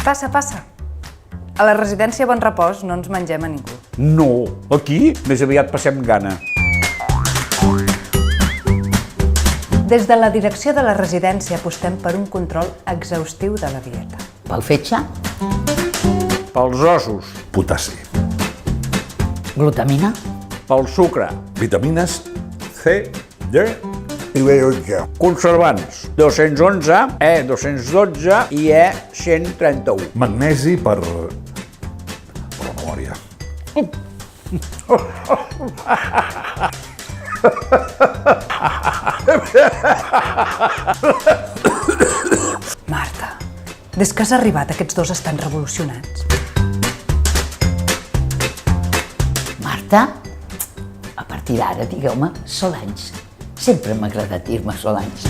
Passa, passa. A la residència Bon Repòs no ens mengem a ningú. No, aquí més aviat passem gana. Des de la direcció de la residència apostem per un control exhaustiu de la dieta. Pel fetge, Pels ossos, Potassi. glutamina, pel sucre, Vitamines C, D i B12. conservants, 211, E212 i E131. Magnesi per la memòria. Marta, des que has arribat aquests dos estan revolucionats. Marta, a partir d'ara digueu-me Solanys. Sempre m'ha agradat dir-me Solanys.